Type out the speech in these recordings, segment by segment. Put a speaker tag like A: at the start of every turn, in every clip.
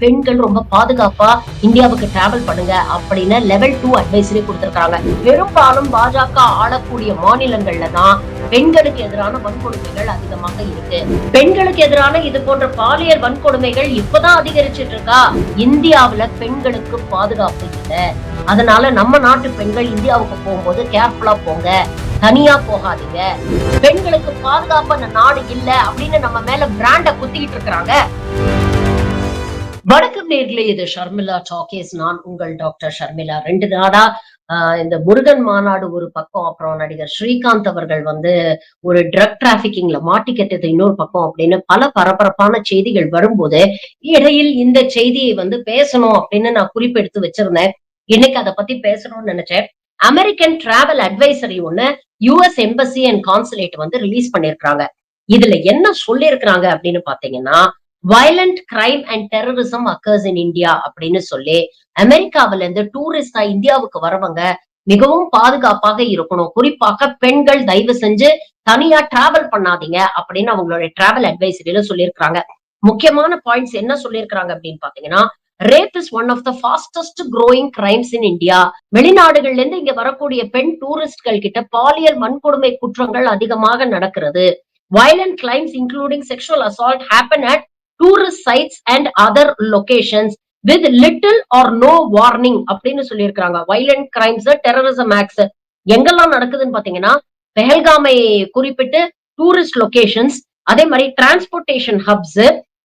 A: பெண்கள் ரொம்ப பாதுகாப்பா இந்தியாவுக்கு டிராவல் பண்ணுங்க அப்படின்னு லெவல் 2 அட்வைசரி கொடுத்திருக்காங்க. பெரும்பாலும் பாஜக ஆளக்கூடிய மாநிலங்கள்ல தான் பெண்களுக்கு எதிரான வன்கொடுமைகள் அதிகமாக இருக்கு. பெண்களுக்கு எதிரான இது போன்ற பாலியல் வன்கொடுமைகள் இப்பதான் அதிகரிச்சிட்டு இருக்கா? இந்தியாவுல பெண்களுக்கு பாதுகாப்பு இல்ல. அதனால நம்ம நாட்டு பெண்கள் இந்தியாவுக்கு போகும்போது கேர்ஃபுல்லா போங்க, தனியா போகாதீங்க. பெண்களுக்கு பாதுகாப்பான நாடு இல்ல அப்படின்னு நம்ம மேல பிராண்ட குத்திக்கிட்டு இருக்காங்க. வணக்கம் நேர்களே, இது ஷர்மிளா டாக்கீஸ். நான் உங்கள் டாக்டர் ஷர்மிளா. 2 நாளா இந்த முருகன் மாநாடு ஒரு பக்கம், அப்புறம் நடிகர் ஸ்ரீகாந்த் அவர்கள் ஒரு ட்ரக் டிராபிக்கிங்ல மாட்டிக்கிட்டது இன்னொரு பக்கம் அப்படின்னு பல பரபரப்பான செய்திகள் வரும்போது, இடையில் இந்த செய்தியை பேசணும் அப்படின்னு நான் குறிப்பெடுத்து வச்சிருந்தேன். இன்னைக்கு அத பத்தி பேசணும்னு நினைச்சேன். அமெரிக்கன் டிராவல் அட்வைசரி ஒண்ணு US embassy and consulate release பண்ணிருக்காங்க. இதுல என்ன சொல்லியிருக்கிறாங்க அப்படின்னு பாத்தீங்கன்னா, violent crime and terrorism occurs in India அப்படின்னு சொல்லி, அமெரிக்காவில இருந்து டூரிஸ்டா இந்தியாவுக்கு வரவங்க மிகவும் பாதுகாப்பாக இருக்கணும். குறிப்பாக பெண்கள் தயவு செஞ்சு தனியா டிராவல் பண்ணாதீங்க அப்படின்னு அவங்களுடைய டிராவல் அட்வைசரியில சொல்லியிருக்காங்க. முக்கியமான பாயிண்ட்ஸ் என்ன சொல்லியிருக்காங்க அப்படின்னு பாத்தீங்கன்னா, rape is one of the fastest growing crimes in India. வெளிநாடுகள்ல இருந்து இங்க வரக்கூடிய பெண் டூரிஸ்ட்கள் கிட்ட பாலியல் வன்கொடுமை குற்றங்கள் அதிகமாக நடக்கிறது. Violent crimes including sexual assault happen at tourist sites and other locations with little or no warning அப்படின்னு சொல்லியிருக்காங்க. Violent crimes, terrorism acts எங்கெல்லாம் நடக்குதுன்னு பாத்தீங்கன்னா, பெஹல்காமை குறிப்பிட்டு டூரிஸ்ட் லொகேஷன்ஸ், அதே மாதிரி transportation hubs,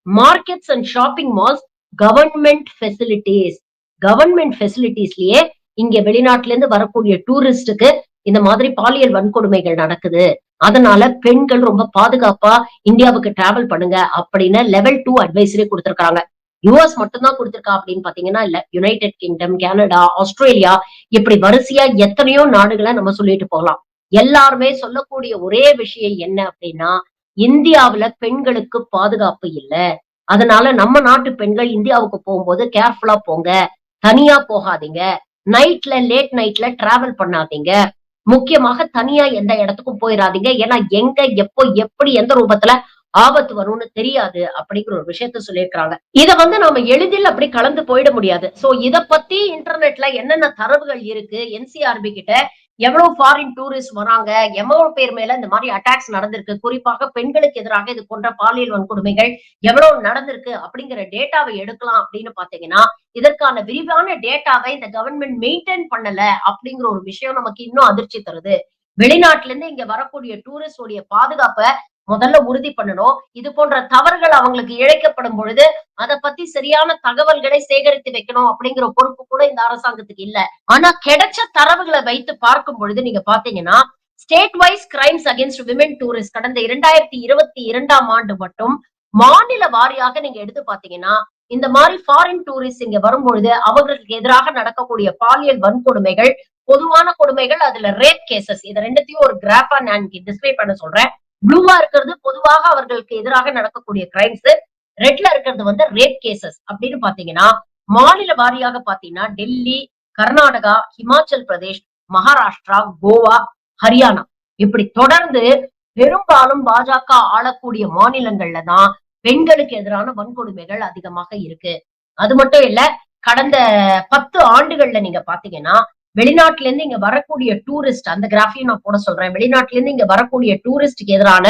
A: markets and shopping malls, government facilities. Government ஃபெசிலிட்டிஸ்லயே இங்க வெளிநாட்டுல இருந்து வரக்கூடிய டூரிஸ்டுக்கு இந்த மாதிரி பாலியல் வன்கொடுமைகள் நடக்குது. அதனால பெண்கள் ரொம்ப பாதுகாப்பா இந்தியாவுக்கு டிராவல் பண்ணுங்க அப்படின்னு லெவல் 2 அட்வைசரி கொடுத்திருக்காங்க. யுஎஸ் மட்டும் தான் கொடுத்திருக்கா அப்படின்னு பாத்தீங்கன்னா இல்ல. யுனைடெட் கிங்டம், கனடா, ஆஸ்திரேலியா, இப்படி வரிசையா எத்தனையோ நாடுகளை நம்ம சொல்லிட்டு போகலாம். எல்லாருமே சொல்லக்கூடிய ஒரே விஷயம் என்ன அப்படின்னா, இந்தியாவுல பெண்களுக்கு பாதுகாப்பு இல்ல. அதனால நம்ம நாட்டு பெண்கள் இந்தியாவுக்கு போகும்போது கேர்ஃபுல்லா போங்க, தனியா போகாதீங்க, லேட் நைட்ல டிராவல் பண்ணாதீங்க, முக்கியமாக தனியா எந்த இடத்துக்கும் போயிடாதீங்க. ஏன்னா எங்க, எப்போ, எப்படி, எந்த ரூபத்துல ஆபத்து வரும்னு தெரியாது அப்படிங்கிற ஒரு விஷயத்த சொல்லியிருக்காங்க. இத நாம எளிதில் அப்படி கலந்து போயிட முடியாது. சோ இத பத்தி இன்டர்நெட்ல என்னென்ன தரவுகள் இருக்கு, என்சிஆர்பி கிட்ட எவ்வளவு ஃபாரின் டூரிஸ்ட் வராங்க, எவ்வளவு பேர் மேல இந்த மாதிரி அட்டாக்ஸ் நடந்திருக்கு, குறிப்பாக பெண்களுக்கு எதிராக இது போன்ற பாலியல் வன்கொடுமைகள் எவ்வளவு நடந்திருக்கு அப்படிங்கிற டேட்டாவை எடுக்கலாம் அப்படின்னு பாத்தீங்கன்னா, இதற்கான விரிவான டேட்டாவை இந்த கவர்மெண்ட் மெயின்டைன் பண்ணல அப்படிங்கிற ஒரு விஷயம் நமக்கு இன்னும் அதிர்ச்சி தருது. வெளிநாட்டுல இருந்து இங்க வரக்கூடிய டூரிஸ்ட் உடைய பாதுகாப்பை முதல்ல உறுதி பண்ணணும். இது போன்ற தவறுகள் அவங்களுக்கு இழைக்கப்படும் பொழுது அத பத்தி சரியான தகவல்களை சேகரித்து வைக்கணும் அப்படிங்கிற பொறுப்பு கூட இந்த அரசாங்கத்துக்கு இல்ல. ஆனா கிடைச்ச தரவுகளை வைத்து பார்க்கும் பொழுது நீங்க பாத்தீங்கன்னா, state wise crimes against women tourist கடந்த 2022ஆம் ஆண்டு மட்டும் மாநில வாரியாக நீங்க எடுத்து பாத்தீங்கன்னா, இந்த மாதிரி ஃபாரின் டூரிஸ்ட் இங்க வரும்பொழுது அவர்களுக்கு எதிராக நடக்கக்கூடிய பாலியல் வன்கொடுமைகள், பொதுவான கொடுமைகள், அதுல ரேப் கேசஸ், இது ரெண்டுத்தையும் ஒரு கிராஃபா நான் டிஸ்கிரைப் பண்ண சொல்றேன். ப்ளூவா இருக்கிறது பொதுவாக அவர்களுக்கு எதிராக நடக்கக்கூடிய கிரைம்ஸ், ரெட்ல இருக்கிறது ரேப் கேசஸ் அப்படின்னு பாத்தீங்கன்னா, மாநில வாரியாக பாத்தீங்கன்னா டெல்லி, கர்நாடகா, ஹிமாச்சல் பிரதேஷ், மகாராஷ்டிரா, கோவா, ஹரியானா, இப்படி தொடர்ந்து பெரும்பாலும் பாஜக ஆளக்கூடிய மாநிலங்கள்ல தான் பெண்களுக்கு எதிரான வன்கொடுமைகள் அதிகமாக இருக்கு. அது மட்டும் இல்ல, கடந்த 10 ஆண்டுகள்ல நீங்க பாத்தீங்கன்னா, வெளிநாட்டுல இருந்து இங்க வரக்கூடிய டூரிஸ்ட், அந்த கிராஃபையும் நான் போட சொல்றேன். வெளிநாட்டுல இருந்து இங்க வரக்கூடிய டூரிஸ்டுக்கு எதிரான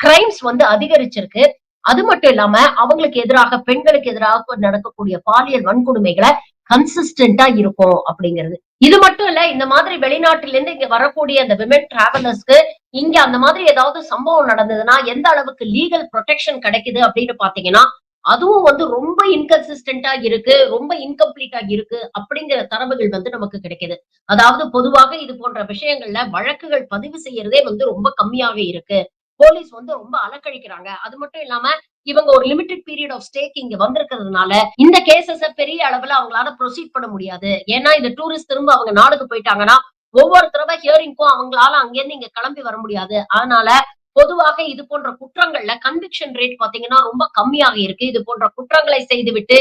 A: கிரைம்ஸ் அதிகரிச்சிருக்கு. அது மட்டும் இல்லாம அவங்களுக்கு எதிராக, பெண்களுக்கு எதிராக நடக்கக்கூடிய பாலியல் வன்கொடுமைகளை கன்சிஸ்டன்டா இருக்கும் அப்படிங்கிறது. இது மட்டும் இல்ல, இந்த மாதிரி வெளிநாட்டுல இருந்து இங்க வரக்கூடிய அந்த விமென் டிராவலர்ஸ்க்கு இங்க அந்த மாதிரி ஏதாவது சம்பவம் நடந்ததுன்னா எந்த அளவுக்கு லீகல் ப்ரொடெக்ஷன் கிடைக்குது அப்படின்னு பாத்தீங்கன்னா, அதுவும் ரொம்ப இன்கன்சிஸ்டன்டா இருக்கு, ரொம்ப இன்கம்ப்ளீட்டா இருக்கு அப்படிங்கிற தரவுகள் நமக்கு கிடைக்குது. அதாவது பொதுவாக இது போன்ற விஷயங்கள்ல வழக்குகள் பதிவு செய்யறதே ரொம்ப கம்மியாக இருக்கு. போலீஸ் ரொம்ப அலக்கழிக்கிறாங்க. அது மட்டும் இல்லாம இவங்க ஒரு லிமிடெட் பீரியட் ஆஃப் ஸ்டேக்கு இங்க வந்திருக்கிறதுனால இந்த கேசஸ பெரிய அளவுல அவங்களால ப்ரொசீட் பண்ண முடியாது. ஏன்னா இந்த டூரிஸ்ட் திரும்ப அவங்க நாடுக்கு போயிட்டாங்கன்னா, ஒவ்வொரு தடவை ஹியரிங்க்கும் அவங்களால அங்கிருந்து இங்க கிளம்பி வர முடியாது. அதனால பொதுவாக இது போன்ற குற்றங்கள்ல கன்விக்ஷன் ரேட் பாத்தீங்கன்னா ரொம்ப கம்மியாக இருக்கு. இது போன்ற குற்றங்களை செய்துவிட்டு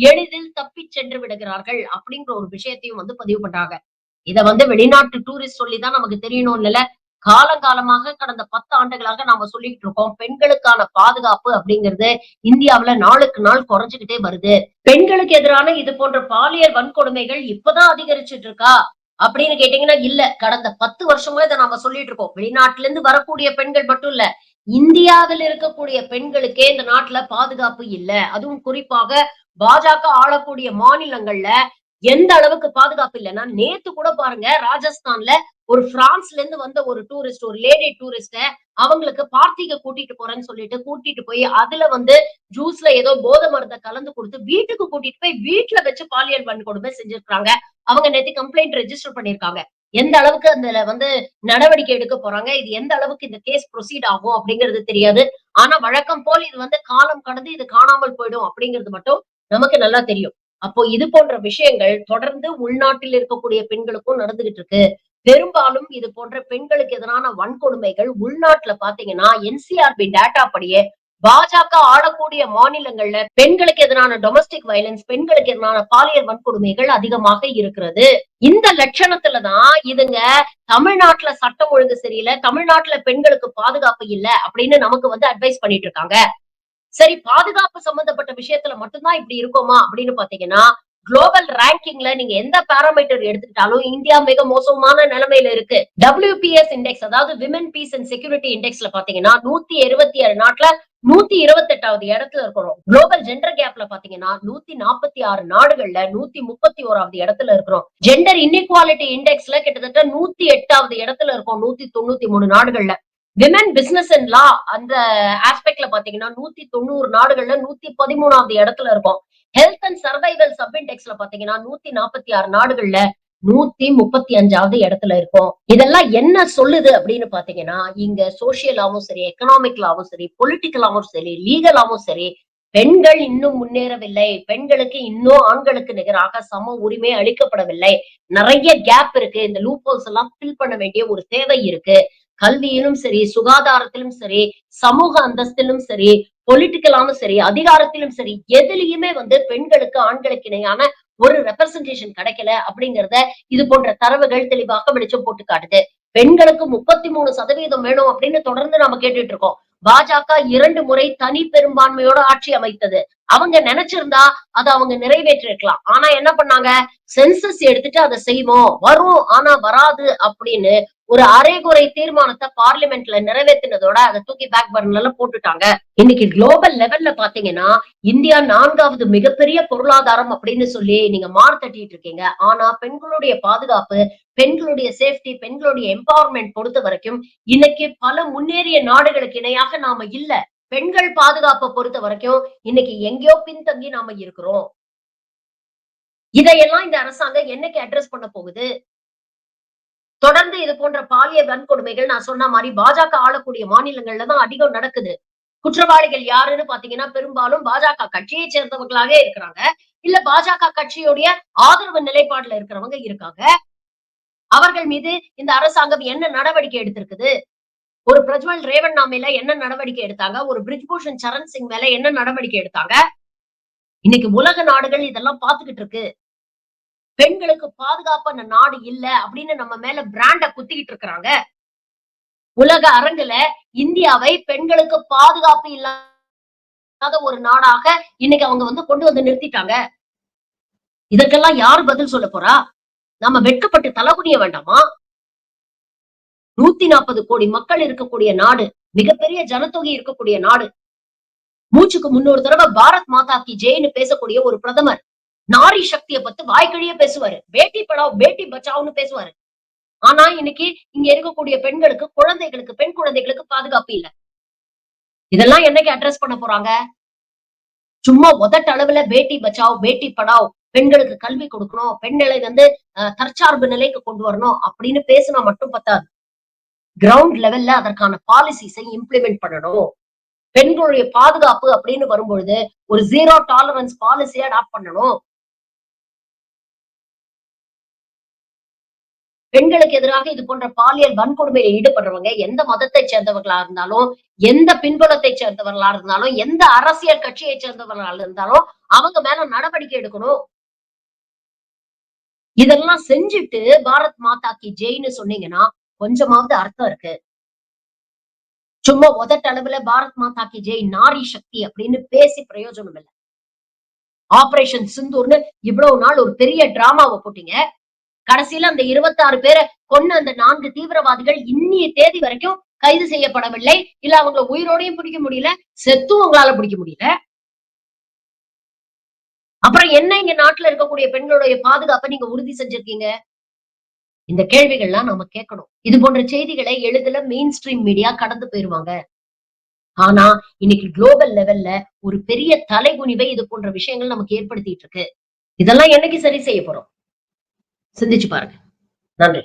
A: எளிதில் தப்பி சென்று விடுகிறார்கள் அப்படிங்கிற ஒரு விஷயத்தையும் பதிவு பண்றாங்க. இத வெளிநாட்டு டூரிஸ்ட் சொல்லிதான் நமக்கு தெரியணும் இல்ல. காலங்காலமாக கடந்த 10 ஆண்டுகளாக நாம சொல்லிட்டு இருக்கோம். பெண்களுக்கான பாதுகாப்பு அப்படிங்கிறது இந்தியாவுல நாளுக்கு நாள் குறைஞ்சுகிட்டே வருது. பெண்களுக்கு எதிரான இது போன்ற பாலியல் வன்கொடுமைகள் இப்பதான் அதிகரிச்சுட்டு இருக்கா? அப்படின்னு கேட்டீங்கன்னா, இல்ல. கடந்த 10 வருஷமா இத நாம சொல்லிட்டு இருக்கோம். வெளிநாட்டுல இருந்து வரக்கூடிய பெண்கள் மட்டும் இல்ல. இந்தியாவில் இருக்கக்கூடிய பெண்களுக்கே இந்த நாட்டுல பாதுகாப்பு இல்ல. அதுவும் குறிப்பாக பாஜக ஆளக்கூடிய மாநிலங்கள்ல எந்த அளவுக்கு பாதுகாப்பு இல்லன்னா, நேத்து கூட பாருங்க ராஜஸ்தான்ல ஒரு பிரான்ஸ்ல இருந்து வந்த ஒரு டூரிஸ்ட், ஒரு லேடி டூரிஸ்ட அவங்களுக்கு பார்ட்டிக்கு கூட்டிட்டு போறேன்னு சொல்லிட்டு கூட்டிட்டு போய் அதுல வந்து ஜூஸ்ல ஏதோ போதை மருந்த கலந்து குடுத்து வீட்டுக்கு கூட்டிட்டு போய் வீட்ல வச்சு பாலியல் வன்கொடுமை செஞ்சிருக்காங்க. அவங்க நேத்து கம்ப்ளைண்ட் ரெஜிஸ்டர் பண்ணியிருக்காங்க. எந்த அளவுக்கு அதுல வந்து நடவடிக்கை எடுக்க போறாங்க, இது எந்த அளவுக்கு இந்த கேஸ் ப்ரொசீட் ஆகும் அப்படிங்கிறது தெரியாது. ஆனா வழக்கம் போல் இது வந்து காலம் கடந்து இது காணாமல் போயிடும் அப்படிங்கிறது மட்டும் நமக்கு நல்லா தெரியும். அப்போ இது போன்ற விஷயங்கள் தொடர்ந்து உள்நாட்டில் இருக்கக்கூடிய பெண்களுக்கும் நடந்துகிட்டு இருக்கு. பெரும்பாலும் இது போன்ற பெண்களுக்கு எதிரான வன்கொடுமைகள் உள்நாட்டுல பாத்தீங்கன்னா, என்சிஆர்பி டேட்டா படியே பாஜக ஆளக்கூடிய மாநிலங்கள்ல பெண்களுக்கு எதிரான டொமஸ்டிக் வயலன்ஸ், பெண்களுக்கு எதிரான பாலியல் வன்கொடுமைகள் அதிகமாக இருக்கிறது. இந்த லட்சணத்துல தான் இதுங்க தமிழ்நாட்டுல சட்டம் ஒழுங்கு சரியில்ல, தமிழ்நாட்டுல பெண்களுக்கு பாதுகாப்பு இல்ல அப்படின்னு நமக்கு வந்து அட்வைஸ் பண்ணிட்டு இருக்காங்க. சரி, பாதுகாப்பு சம்பந்தப்பட்ட விஷயத்துல மட்டும் தான் இப்படி இருக்கோமா அப்படின்னு பாத்தீங்கன்னா, குளோபல் ரேங்கிங்ல நீங்க எந்த பாராமீட்டர் எடுத்துக்கிட்டாலும் இந்தியா மிக மோசமான நிலைமையில இருக்கு. WPS இண்டெக்ஸ், அதாவது விமன் பீஸ் அண்ட் செக்யூரிட்டி இண்டெக்ஸ்ல பாத்தீங்கன்னா 127 நாட்டுல 128வது இடத்துல இருக்கிறோம். குளோபல் ஜெண்டர் கேப்ல பாத்தீங்கன்னா 146 நாடுகள்ல 131வது இடத்துல இருக்கிறோம். ஜெண்டர் இன்இக்வாலிட்டி இண்டெக்ஸ்ல கிட்டத்தட்ட 108வது இடத்துல இருக்கோம் 193 நாடுகள்ல. விமன் பிசினஸ் அண்ட் லா அந்த ஆஸ்பெக்ட்ல பாத்தீங்கன்னா 190 நாடுகள்ல 113வது இடத்துல இருக்கும். ஹெல்த் அண்ட் சர்வைவல் சப் இண்டெக்ஸ்ல பாத்தீங்கன்னா 146 நாடுகள்ல 135வது இடத்துல இருக்கும். இதெல்லாம் என்ன சொல்லுது அப்படின்னு பாத்தீங்கன்னா, இங்க சோசியலாவும் சரி, எக்கனாமிக்கலாவும் சரி, பொலிட்டிக்கலாவும் சரி, லீகலாவும் சரி, பெண்கள் இன்னும் முன்னேறவில்லை. பெண்களுக்கு இன்னும் ஆண்களுக்கு நிகராக சம உரிமை அளிக்கப்படவில்லை. நிறைய கேப் இருக்கு. இந்த லூப் ஹோல்ஸ் எல்லாம் ஃபில் பண்ண வேண்டிய ஒரு தேவை இருக்கு. கல்வியிலும் சரி, சுகாதாரத்திலும் சரி, சமூக அந்தஸ்திலும் சரி, பொலிட்டிக்கலாவும் சரி, அதிகாரத்திலும் சரி, எதுலயுமே வந்து பெண்களுக்கு ஆண்களுக்கு இணையான ஒரு ரெப்ரசன்டேஷன் கிடைக்கல அப்படிங்கறத இது போன்ற தரவுகள் தெளிவாக வெளிச்சம் போட்டு காட்டுது. பெண்களுக்கு 33% வேணும் அப்படின்னு தொடர்ந்து நாம கேட்டுட்டு இருக்கோம். பாஜக 2 முறை தனி பெரும்பான்மையோட ஆட்சி அமைத்தது. அவங்க நினைச்சிருந்தா அதை அவங்க நிறைவேற்றிருக்கலாம். ஆனா என்ன பண்ணாங்க? சென்சஸ் எடுத்துட்டு அதை செய்வோம், வரும் ஆனா வராது அப்படின்னு ஒரு அரைகுறை தீர்மானத்தை பார்லிமெண்ட்ல நிறைவேற்றினதோட அதை தூக்கி பேக் பர்னர்ல போட்டுட்டாங்க. இன்னைக்கு குளோபல் லெவல்ல பாத்தீங்கன்னா இந்தியா 4வது மிகப்பெரிய பொருளாதாரம் அப்படின்னு சொல்லி நீங்க மார் தட்டிட்டு இருக்கீங்க. ஆனா பெண்களுடைய பாதுகாப்பு, பெண்களுடைய சேஃப்டி, பெண்களுடைய எம்பவர்மெண்ட் பொறுத்த வரைக்கும் இன்னைக்கு பல முன்னேறிய நாடுகளுக்கு இணையாக நாம இல்ல. பெண்கள் பாதுகாப்பை பொறுத்த வரைக்கும் இன்னைக்கு எங்கேயோ பின்தங்கி நாம இருக்கிறோம். இதையெல்லாம் இந்த அரசாங்கம் என்னைக்கு அட்ரஸ் பண்ண போகுது? தொடர்ந்து இது போன்ற பாலியல் வன்கொடுமைகள் நான் சொன்ன மாதிரி பாஜக ஆளக்கூடிய மாநிலங்கள்ல தான் அதிகம் நடக்குது. குற்றவாளிகள் யாருன்னு பாத்தீங்கன்னா பெரும்பாலும் பாஜக கட்சியை சேர்ந்தவர்களாவே இருக்கிறாங்க. இல்ல பாஜக கட்சியுடைய ஆதரவு நிலைப்பாடுல இருக்கிறவங்க இருக்காங்க. அவர்கள் மீது இந்த அரசாங்கம் என்ன நடவடிக்கை எடுத்திருக்குது? ஒரு பிரஜ்வல் ரேவண்ணா மேல என்ன நடவடிக்கை எடுத்தாங்க? ஒரு பிரிஜ்பூஷன் சரண் சிங் மேல என்ன நடவடிக்கை எடுத்தாங்க? இன்னைக்கு உலக நாடுகள் இதெல்லாம் பாத்துக்கிட்டு இருக்கு. பெண்களுக்கு பாதுகாப்பான நாடு இல்ல அப்படின்னு நம்ம மேல பிராண்ட குத்திக்கிட்டு இருக்கிறாங்க. உலக அரங்குல இந்தியாவை பெண்களுக்கு பாதுகாப்பு இல்லாத ஒரு நாடாக இன்னைக்கு அவங்க வந்து கொண்டு வந்து நிறுத்திட்டாங்க. இதற்கெல்லாம் யார் பதில் சொல்ல போறா? நம்ம வெட்கப்பட்டு தலகுனிய வேண்டாமா? 140 கோடி மக்கள் இருக்கக்கூடிய நாடு, மிகப்பெரிய ஜனத்தொகை இருக்கக்கூடிய நாடு. மூச்சுக்கு 300 தடவை பாரத் மாதா கி ஜெய்ன்னு பேசக்கூடிய ஒரு பிரதமர் நாரி சக்திய பத்தி வாய்க்கழிய பேசுவாரு. பேட்டி படாவ் பேட்டி பச்சாவ்னு பேசுவாரு. ஆனா இன்னைக்கு இங்க இருக்கக்கூடிய பெண்களுக்கு, குழந்தைகளுக்கு, பெண் குழந்தைகளுக்கு பாதுகாப்பு இல்ல. இதெல்லாம் என்னைக்கு அட்ரஸ் பண்ண போறாங்க? சும்மா உதட்டளவுல பேட்டி பச்சாவ், பேட்டி படாவ், பெண்களுக்கு கல்வி கொடுக்கணும், பெண்களை வந்து தற்சார்பு நிலைக்கு கொண்டு வரணும் அப்படின்னு பேசினா மட்டும் பத்தாது. கிரவுண்ட் லெவல்ல அதற்கான பாலிசிஸை இம்ப்ளிமெண்ட் பண்ணணும். பெண்களுடைய பாதுகாப்பு அப்படின்னு வரும்பொழுது ஒரு ஜீரோ டாலரன்ஸ் பாலிசியை அடாப்ட் பண்ணணும். பெண்களுக்கு எதிராக இது போன்ற பாலியல் வன்கொடுமையில் ஈடுபடுறவங்க எந்த மதத்தை சேர்ந்தவர்களா இருந்தாலும், எந்த பின்புலத்தை சேர்ந்தவர்களா இருந்தாலும், எந்த அரசியல் கட்சியை சேர்ந்தவர்களா இருந்தாலும் அவங்க மேல நடவடிக்கை எடுக்கணும். இதெல்லாம் செஞ்சுட்டு பாரத் மாதா கி ஜெய்ன்னு சொன்னீங்கன்னா கொஞ்சமாவது அர்த்தம் இருக்கு. சும்மா உதட்டளவுல பாரத் மாதா கி ஜெய், நாரி சக்தி அப்படின்னு பேசி பிரயோஜனம் இல்ல. ஆபரேஷன் சிந்தூர்ன்னு இவ்வளவு நாள் ஒரு பெரிய டிராமாவ போட்டீங்க. கடைசியில அந்த 26 பேரை கொன்ன அந்த 4 தீவிரவாதிகள் இன்னிய தேதி வரைக்கும் கைது செய்யப்படவில்லை. இல்ல அவங்கள உயிரோடையும் பிடிக்க முடியல, செத்தும் உங்களால பிடிக்க முடியல. அப்புறம் என்ன இங்க நாட்டுல இருக்கக்கூடிய பெண்களுடைய பாதுகாப்பை நீங்க உறுதி செஞ்சிருக்கீங்க? இந்த கேள்விகள்லாம் நாம கேட்கணும். இது போன்ற செய்திகளை எளிதில மெயின் ஸ்ட்ரீம் மீடியா கடந்து போயிருவாங்க. ஆனா, இன்னைக்கு குளோபல் லெவல்ல ஒரு பெரிய தலைகுனிவை இது போன்ற விஷயங்கள் நமக்கு ஏற்படுத்திட்டு இருக்கு. இதெல்லாம் என்னைக்கு சரி செய்ய போறோம்? சிந்திச்சு பாருங்க. நன்றி.